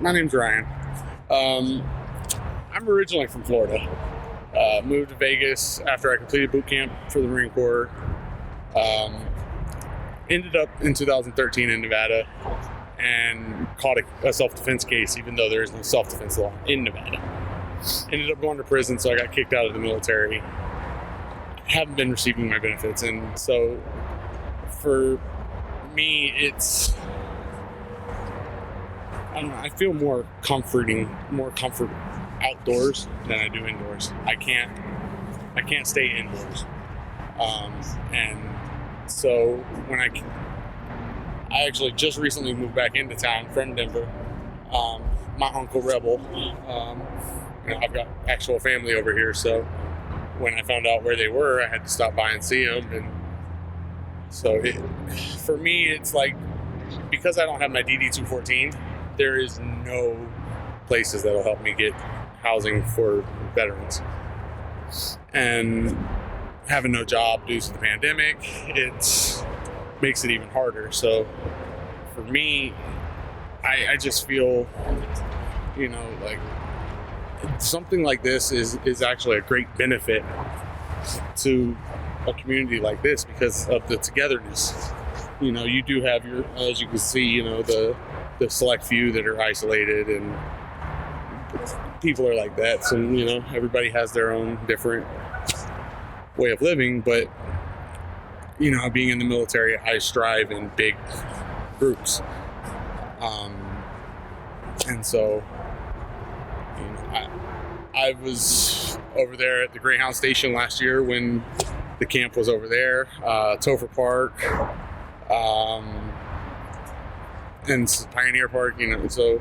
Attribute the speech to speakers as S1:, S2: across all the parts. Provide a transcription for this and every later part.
S1: My name's Ryan. I'm originally from Florida. Moved to Vegas after I completed boot camp for the Marine Corps. Ended up in 2013 in Nevada and caught a self-defense case, even though there is no self-defense law in Nevada. Ended up going to prison, so I got kicked out of the military. Haven't been receiving my benefits, and so for me, it's, I don't know, I feel more comfort outdoors than I do indoors. I can't stay indoors. And so when I actually just recently moved back into town from Denver, my uncle Rebel, I've got actual family over here, so when I found out where they were, I had to stop by and see them. And so for me, it's like, because I don't have my DD-214, there is no places that'll help me get housing for veterans. And having no job due to the pandemic, it makes it even harder. So for me, I just feel, like something like this is actually a great benefit to a community like this because of the togetherness. You do have your, as you can see, the select few that are isolated, and people are like that. So, everybody has their own different way of living, but, being in the military, I strive in big groups. And so, I was over there at the Greyhound Station last year when the camp was over there, Topher Park, and Pioneer Park, so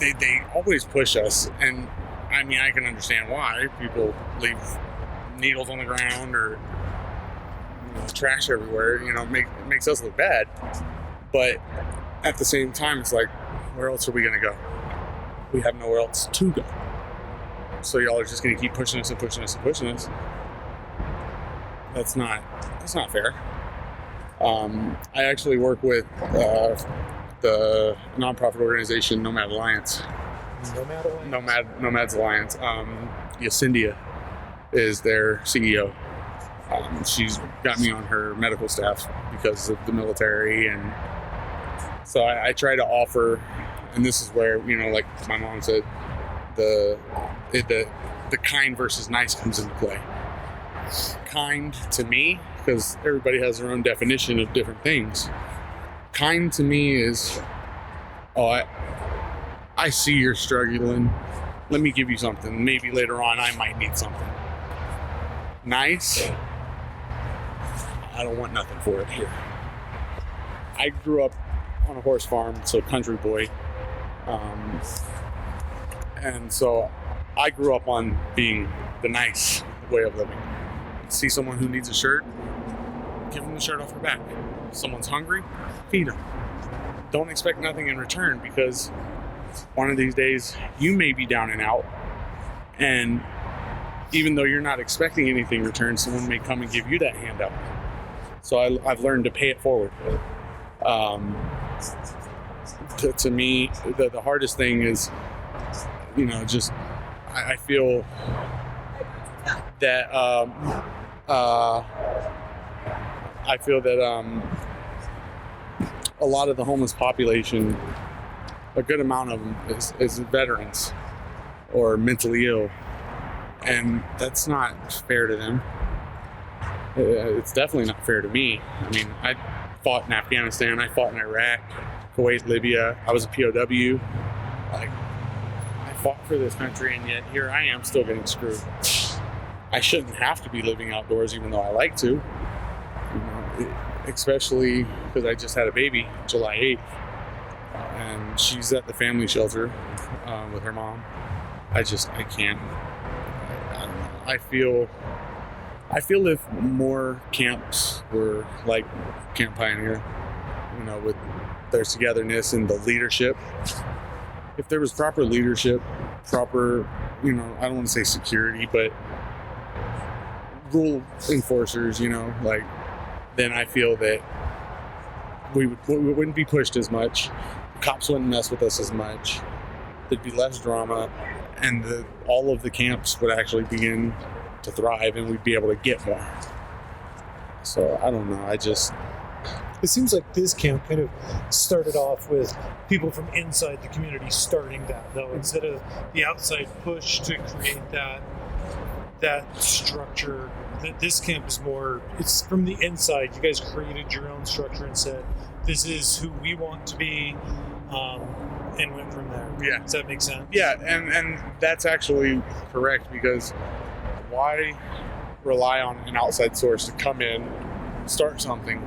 S1: they always push us, and I can understand why. People leave needles on the ground or trash everywhere, it makes us look bad, but at the same time, it's like, where else are we going to go? We have nowhere else to go. So y'all are just going to keep pushing us and pushing us and pushing us. That's not fair. I actually work with the nonprofit organization Nomad Alliance. Nomads Alliance. Yacindia is their CEO. She's got me on her medical staff because of the military, and so I try to offer. And this is where, like my mom said, the kind versus nice comes into play. Kind to me, because everybody has their own definition of different things. Kind to me is, I see you're struggling. Let me give you something. Maybe later on I might need something. Nice, I don't want nothing for it here. I grew up on a horse farm, so country boy. And so I grew up on being the nice way of living. See someone who needs a shirt, give them the shirt off their back. Someone's hungry, feed them. Don't expect nothing in return, because one of these days you may be down and out, and even though you're not expecting anything in return, someone may come and give you that handout. So I've learned to pay it forward. To me, the hardest thing is, just I feel that a lot of the homeless population, a good amount of them is veterans or mentally ill, and that's not fair to them. It's definitely not fair to me. I fought in Afghanistan, I fought in Iraq, Kuwait, Libya. I was a POW. I fought for this country, and yet here I am still getting screwed. I shouldn't have to be living outdoors, even though I like to. Especially because I just had a baby July 8th, and she's at the family shelter with her mom. I can't. I don't know. I feel if more camps were like Camp Pioneer, with their togetherness and the leadership. If there was proper leadership, proper, I don't want to say security, but rule enforcers, then I feel that we wouldn't be pushed as much. cops wouldn't mess with us as much. There'd be less drama, and all of the camps would actually begin to thrive, and we'd be able to get more. So I don't know.
S2: It seems like this camp kind of started off with people from inside the community starting that, though, instead of the outside push to create that structure. This camp is more, it's from the inside. You guys created your own structure and said, this is who we want to be, and went from there.
S1: Yeah.
S2: Does that make sense?
S1: Yeah, and that's actually correct, because why rely on an outside source to come in, start something,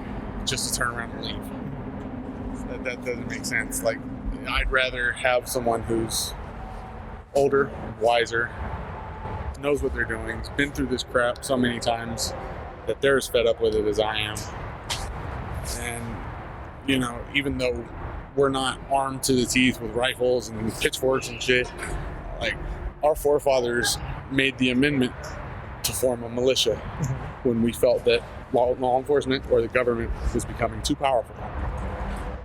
S1: just to turn around and leave? That doesn't make sense. Like, I'd rather have someone who's older, wiser, knows what they're doing, has been through this crap so many times that they're as fed up with it as I am. And, you know, even though we're not armed to the teeth with rifles and pitchforks and shit, like, our forefathers made the amendment to form a militia when we felt that law enforcement or the government was becoming too powerful.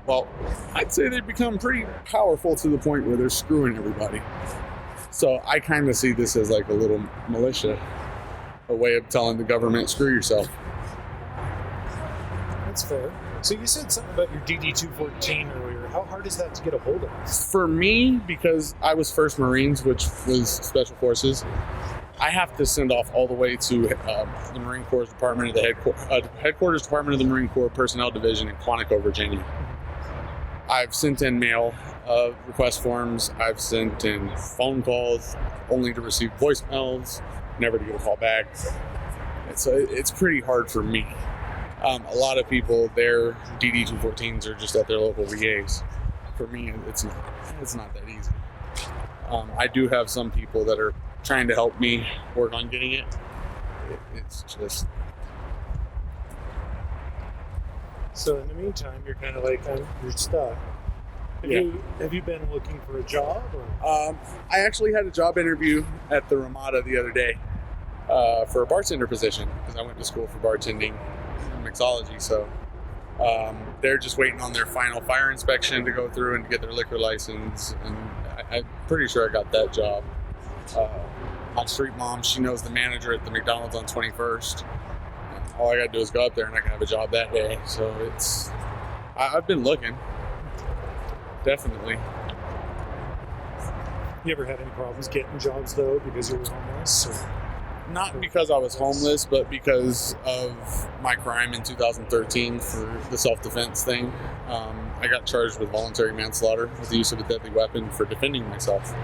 S1: Well, I'd say they've become pretty powerful to the point where they're screwing everybody. So I kind of see this as like a little militia, a way of telling the government, screw yourself.
S2: That's fair. So you said something about your DD-214 earlier. How hard is that to get a hold of?
S1: For me, because I was 1st Marines, which was Special Forces, I have to send off all the way to the Marine Corps Department of the Headquarters Department of the Marine Corps Personnel Division in Quantico, Virginia. I've sent in mail request forms. I've sent in phone calls only to receive voicemails, never to get a call back. So it's pretty hard for me. A lot of people, their DD-214s are just at their local VAs. For me, it's not that easy. I do have some people that are trying to help me work on getting it. It's just...
S2: So in the meantime, you're kind of like, you're stuck. Have you been looking for a job? Or?
S1: I actually had a job interview at the Ramada the other day for a bartender position, because I went to school for bartending and mixology. So they're just waiting on their final fire inspection to go through and get their liquor license. And I'm pretty sure I got that job. My street mom, she knows the manager at the McDonald's on 21st. All I got to do is go up there and I can have a job that day. So I've been looking. Definitely.
S2: You ever had any problems getting jobs, though, because you were homeless? Or?
S1: Not because I was homeless, but because of my crime in 2013 for the self-defense thing. I got charged with voluntary manslaughter with the use of a deadly weapon for defending myself.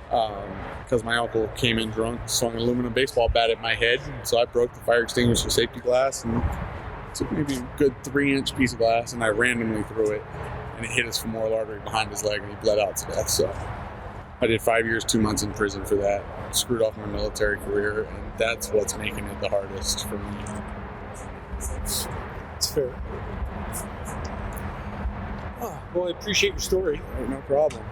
S1: Because my uncle came in drunk, swung an aluminum baseball bat at my head, so I broke the fire extinguisher safety glass and took maybe a good 3-inch piece of glass, and I randomly threw it, and it hit his femoral artery behind his leg, and he bled out to death. So I did 5 years, 2 months in prison for that. Screwed off my military career, and that's what's making it the hardest for me.
S2: It's fair. Oh, well, I appreciate your story.
S1: No problem.